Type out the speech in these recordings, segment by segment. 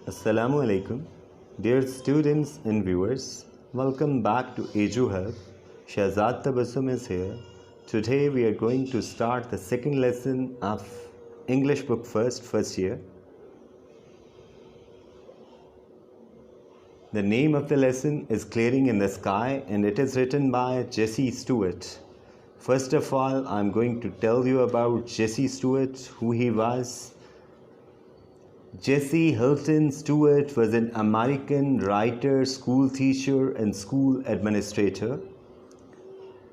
Assalamu alaikum, dear students and viewers. Welcome back to EduHelp. Shahzad Tabassum is here. Today we are going to start the second lesson of English Book first year. The name of the lesson is Clearing in the Sky, and it is written by Jesse Stewart. First of all, I'm going to tell you about Jesse Stewart, who he was. Jesse Hilton Stewart was an American writer, school teacher and school administrator.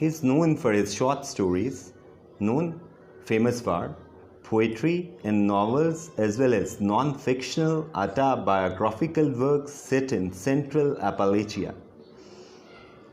He is known for his short stories, famous for poetry and novels, as well as non-fictional autobiographical works set in Central Appalachia.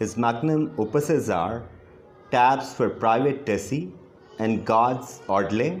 His magnum opuses are Tabs for Private Tessie and God's Ordling,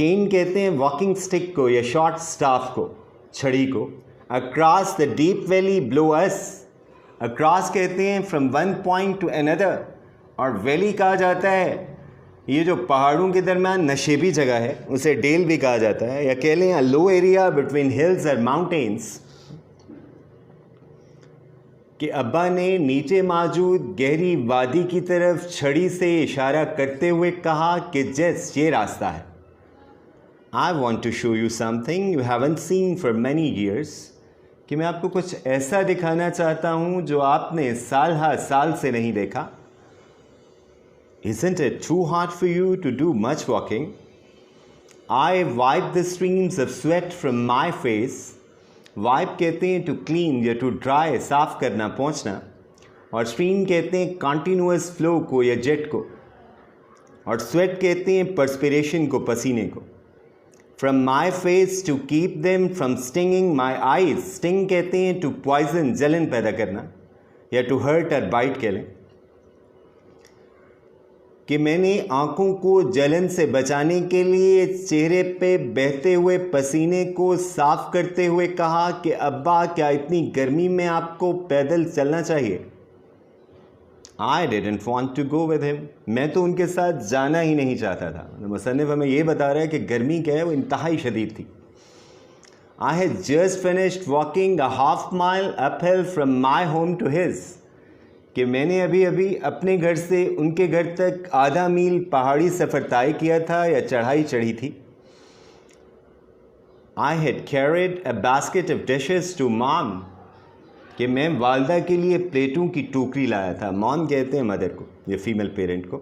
can کہتے ہیں walking stick کو یا short staff کو, چھڑی کو. Across the deep valley below us, across کہتے ہیں from one point to اندر, اور ویلی کہا جاتا ہے یہ جو پہاڑوں کے درمیان نشیبی جگہ ہے اسے ڈیل بھی کہا جاتا ہے, یا کہہ لیں لو ایریا بٹوین ہلز اور ماؤنٹینس. کہ ابا نے نیچے موجود گہری وادی کی طرف چھڑی سے اشارہ کرتے ہوئے کہا کہ جس یہ راستہ ہے. I want to show you something you haven't seen for many years. کہ میں آپ کو کچھ ایسا دکھانا چاہتا ہوں جو آپ نے سال ہا سال سے نہیں دیکھا. Isn't it too hot for you to do much walking? I wiped the streams of sweat from my face. Wipe کہتے ہیں to clean یا to dry, صاف کرنا, پہنچنا. اور stream کہتے ہیں continuous flow کو یا جیٹ کو. اور sweat کہتے ہیں perspiration کو, پسینے کو. From my face to keep them from stinging my eyes. Sting کہتے ہیں to poison, جلن پیدا کرنا, یا to hurt or bite کہہ لیں. کہ میں نے آنکھوں کو جلن سے بچانے کے لیے چہرے پہ بہتے ہوئے پسینے کو صاف کرتے ہوئے کہا کہ ابا کیا اتنی گرمی میں آپ کو پیدل چلنا چاہیے. I didn't want to go with him. میں تو ان کے ساتھ جانا ہی نہیں چاہتا تھا. مصنف ہمیں یہ بتا رہا ہے کہ گرمی کیا ہے, وہ انتہائی شدید تھی. I had just finished walking a half mile uphill from my home to his. کہ میں نے ابھی اپنے گھر سے ان کے گھر تک آدھا میل پہاڑی سفر طے کیا تھا یا چڑھائی چڑھی تھی. I had carried a basket of dishes to mom. کہ میں والدہ کے لیے پلیٹوں کی ٹوکری لایا تھا. مام کہتے ہیں مدر کو, یہ فیمیل پیرنٹ کو.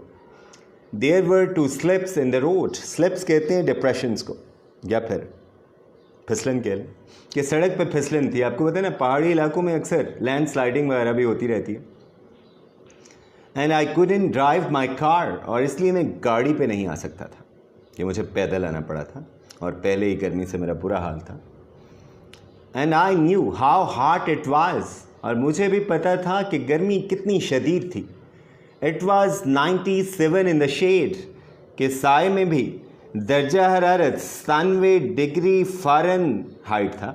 There were 2 slips in the road. slips کہتے ہیں ڈپریشنز کو, یا پھر پھسلن کہہ لیں, کہ سڑک پہ پھسلن تھی. آپ کو پتہ ہے نا پہاڑی علاقوں میں اکثر لینڈ سلائڈنگ وغیرہ بھی ہوتی رہتی ہے. And I couldn't drive my car. اور اس لیے میں گاڑی پہ نہیں آ سکتا تھا, کہ مجھے پیدل آنا پڑا تھا, اور پہلے ہی گرمی سے میرا برا حال تھا. And I knew how hot it was. اور مجھے بھی پتا تھا کہ گرمی کتنی شدید تھی. It was 97 in the shade. کہ سائے میں بھی درجہ حرارت 97 ڈگری فارن ہائٹ تھا.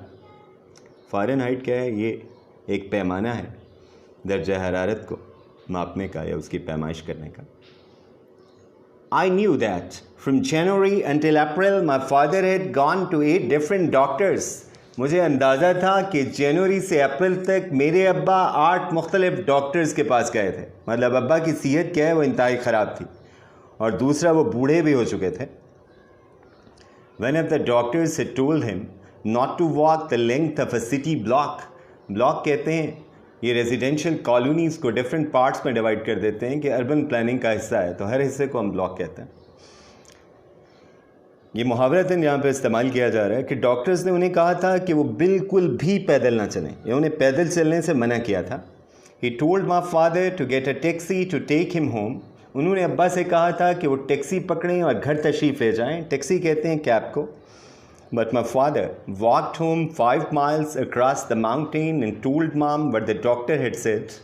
فارن ہائٹ کیا ہے؟ یہ ایک پیمانہ ہے درجہ حرارت کو ماپنے کا یا اس کی پیمائش کرنے کا. I knew that from January until April my father had gone to 8 different doctors. مجھے اندازہ تھا کہ جنوری سے اپریل تک میرے ابا 8 مختلف ڈاکٹرز کے پاس گئے تھے. مطلب ابا کی صحت کیا ہے, وہ انتہائی خراب تھی, اور دوسرا وہ بوڑھے بھی ہو چکے تھے. One of the doctors had told him not to walk the length of a city block. Block کہتے ہیں یہ ریزیڈینشیل کالونیز کو ڈفرینٹ پارٹس میں ڈیوائڈ کر دیتے ہیں کہ اربن پلاننگ کا حصہ ہے, تو ہر حصے کو ہم بلاک کہتے ہیں. یہ محاورتاً یہاں پہ استعمال کیا جا رہا ہے کہ ڈاکٹرز نے انہیں کہا تھا کہ وہ بالکل بھی پیدل نہ چلیں, یا انہیں پیدل چلنے سے منع کیا تھا. He told my father to get a taxi to take him home. انہوں نے ابا سے کہا تھا کہ وہ ٹیکسی پکڑیں اور گھر تشریف لے جائیں. ٹیکسی کہتے ہیں کیب کو. But my father walked home 5 miles across the mountain and told mom what the doctor had said.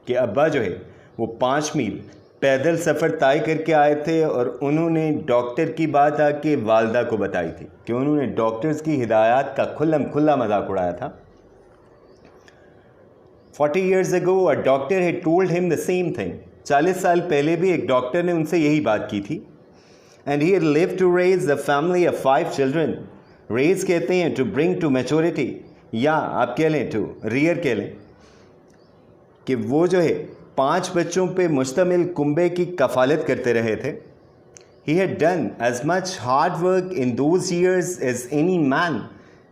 کہ ابا جو ہے وہ 5 میل پیدل سفر طے کر کے آئے تھے, اور انہوں نے ڈاکٹر کی بات آ کے والدہ کو بتائی تھی, کہ انہوں نے ڈاکٹرز کی ہدایات کا کھلا مذاق اڑایا تھا. 40 years ago a doctor had told him the same thing. 40 سال پہلے بھی ایک ڈاکٹر نے ان سے یہی بات کی تھی. And he had lived to raise a family of 5 children. Raise کہتے ہیں to bring to maturity, یا آپ کہہ لیں to rear کہہ لیں, کہ وہ جو ہے 5 بچوں پہ مشتمل کنبے کی کفالت کرتے رہے تھے. He had done as much hard work in those years as any man.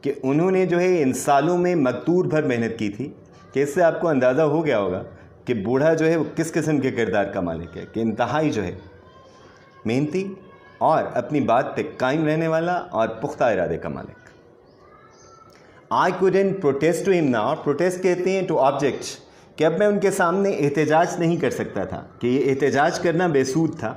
کہ انہوں نے جو ہے ان سالوں میں مقدور بھر محنت کی تھی. کہ اس سے آپ کو اندازہ ہو گیا ہوگا کہ بوڑھا جو ہے وہ کس قسم کے کردار کا مالک ہے, کہ انتہائی جو ہے محنتی اور اپنی بات پہ قائم رہنے والا اور پختہ ارادے کا مالک. I couldn't protest to him now. Protest کہتے ہیں to object, کہ اب میں ان کے سامنے احتجاج نہیں کر سکتا تھا, کہ یہ احتجاج کرنا بے سود تھا.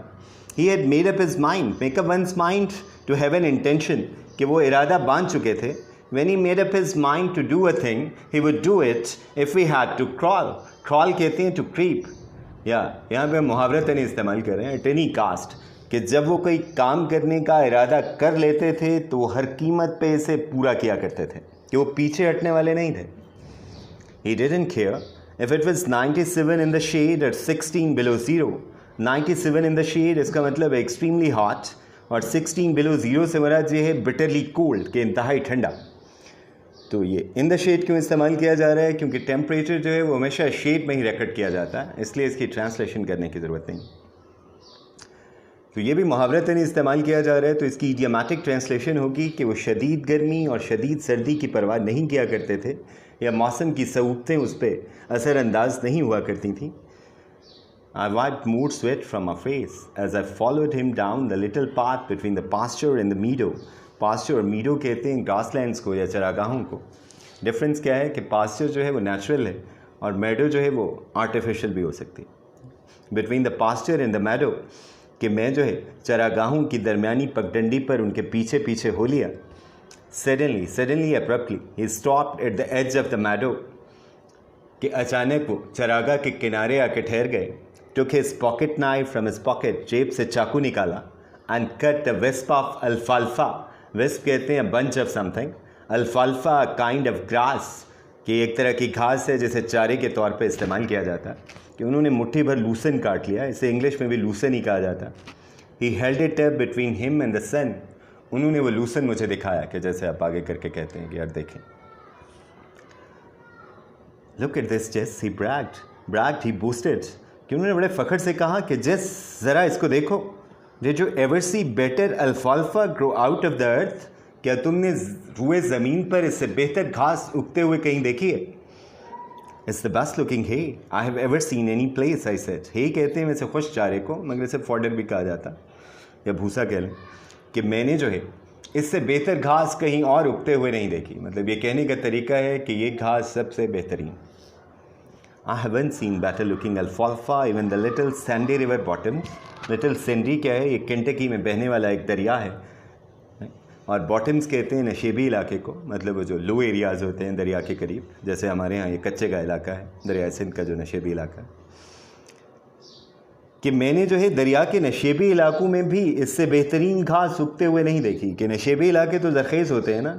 He had made up his mind, make up one's mind to have an intention, کہ وہ ارادہ باندھ چکے تھے. When he made up his mind to do a thing, he would do it if he had to crawl. Crawl کہتے ہیں to creep. یا یہاں پہ محاورت نہیں استعمال کر رہے ہیں, at any cost, کہ جب وہ کوئی کام کرنے کا ارادہ کر لیتے تھے تو وہ ہر قیمت پہ اسے پورا کیا کرتے تھے، کہ وہ پیچھے ہٹنے والے نہیں تھے. He didn't care if it was 97 in the shade or 16 below zero. 97 in the shade اس کا مطلب ایکسٹریملی ہاٹ، اور 16 below zero سے مراد یہ ہے بٹرلی کولڈ، کہ انتہائی ٹھنڈا. تو یہ ان دا شیڈ کیوں استعمال کیا جا رہا ہے؟ کیونکہ ٹیمپریچر جو ہے وہ ہمیشہ شیڈ میں ہی ریکارڈ کیا جاتا ہے، اس لیے اس کی ٹرانسلیشن کرنے کی ضرورت نہیں. تو یہ بھی محاورتاً استعمال کیا جا رہا ہے، تو اس کی ایڈیامیٹک ٹرانسلیشن ہوگی کہ وہ شدید گرمی اور شدید سردی کی پرواہ نہیں کیا کرتے تھے، یا موسم کی صعوبتیں اس پہ اثر انداز نہیں ہوا کرتی تھیں. I wiped more sweat from my face as I followed him down the little path between the pasture and the meadow. pasture اور meadow کہتے ہیں گراس لینڈس کو یا چراگاہوں کو. ڈفرینس کیا ہے کہ pasture جو ہے وہ نیچرل ہے اور meadow جو ہے وہ آرٹیفیشل بھی ہو سکتی. between the pasture and the meadow کہ میں جو ہے چراگاہوں کی درمیانی پگڈنڈی پر ان کے پیچھے پیچھے ہو لیا. suddenly abruptly he stopped at the edge of the meadow کہ اچانک وہ چراگاہ کے کنارے آ کے ٹھہر گئے. took his pocket knife from his pocket جیب سے چاقو نکالا and cut a wisp of alfalfa. wisp کہتے ہیں bunch of something. alfalfa kind of grass کہ ایک طرح کی گھاس ہے جسے چارے کے طور پہ استعمال کیا جاتا ہے، کہ انہوں نے مٹھی بھر لوسن کاٹ لیا. اسے انگلش میں بھی لوسن ہی کہا جاتا. he held it up between him and the sun. انہوں نے وہ لوسن مجھے دکھایا، کہ جیسے آپ آگے کر کے کہتے ہیں کہ یار دیکھیں. look at this Jess, he bragged, he boasted. کہ انہوں نے بڑے فخر سے کہا کہ جس ذرا اس کو دیکھو. did you ever see better alfalfa grow out of the earth؟ کیا تم نے روئے زمین پر اس سے بہتر گھاس اگتے ہوئے کہیں دیکھی ہے؟ It's the best looking hay I have ever seen any place, I said. hay کہتے ہیں ویسے خوش چارے کو، مگر اسے فوڈر بھی کہا جاتا یا بھوسا کہہ لیں. کہ میں نے جو ہے اس سے بہتر گھاس کہیں اور اگتے ہوئے نہیں دیکھی. مطلب یہ کہنے کا طریقہ ہے کہ یہ گھاس سب سے بہترین. I haven't seen better looking alfalfa even the little Sandy River bottom. little Sandy کیا ہے؟ یہ کنٹکی میں بہنے والا ایک دریا ہے، اور باٹمز کہتے ہیں نشیبی علاقے کو، مطلب وہ جو لو ایریاز ہوتے ہیں دریا کے قریب، جیسے ہمارے ہاں یہ کچے کا علاقہ ہے دریائے سندھ کا جو نشیبی علاقہ ہے. کہ میں نے جو ہے دریا کے نشیبی علاقوں میں بھی اس سے بہترین گھاس اگتے ہوئے نہیں دیکھی. کہ نشیبی علاقے تو زرخیز ہوتے ہیں نا،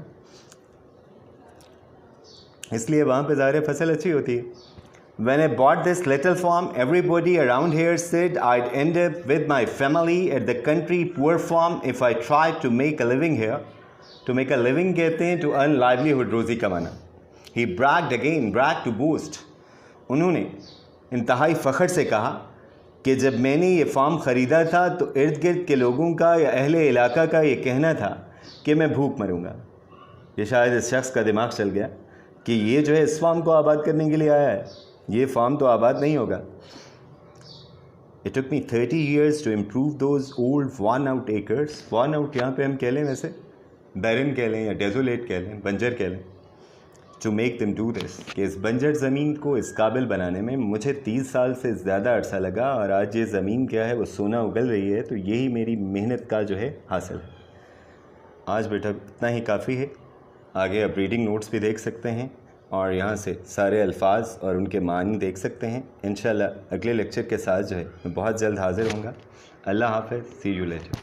اس لیے وہاں پہ ظاہر فصل اچھی ہوتی ہے. When I bought this little farm, everybody around here said I'd end up with my family at the country poor farm if I tried to make a living here. To make a living کہتے ہیں to earn livelihood، روزی کمانا. He bragged again, brag to boast. انہوں نے انتہائی فخر سے کہا کہ جب میں نے یہ فارم خریدا تھا تو ارد گرد کے لوگوں کا یا اہل علاقہ کا یہ کہنا تھا کہ میں بھوک مروں گا. یہ شاید اس شخص کا دماغ چل گیا کہ یہ جو ہے اس فارم کو آباد کرنے کے لیے آیا ہے، یہ فارم تو آباد نہیں ہوگا. It took me 30 years to improve those old worn out acres. worn out یہاں پہ ہم کہہ لیں ویسے بیرن کہہ لیں یا ڈیزولیٹ کہہ لیں، بنجر کہہ لیں. to make them do this کہ اس بنجر زمین کو اس قابل بنانے میں مجھے 30 سال سے زیادہ عرصہ لگا، اور آج یہ زمین کیا ہے وہ سونا اگل رہی ہے. تو یہی میری محنت کا جو ہے حاصل ہے. آج بیٹا اتنا ہی کافی ہے. آگے آپ ریڈنگ نوٹس بھی دیکھ سکتے ہیں اور یہاں سے سارے الفاظ اور ان کے معنی دیکھ سکتے ہیں. انشاءاللہ اگلے لیکچر کے ساتھ جو ہے میں بہت جلد حاضر ہوں گا. اللہ حافظ. سی یو لیٹر.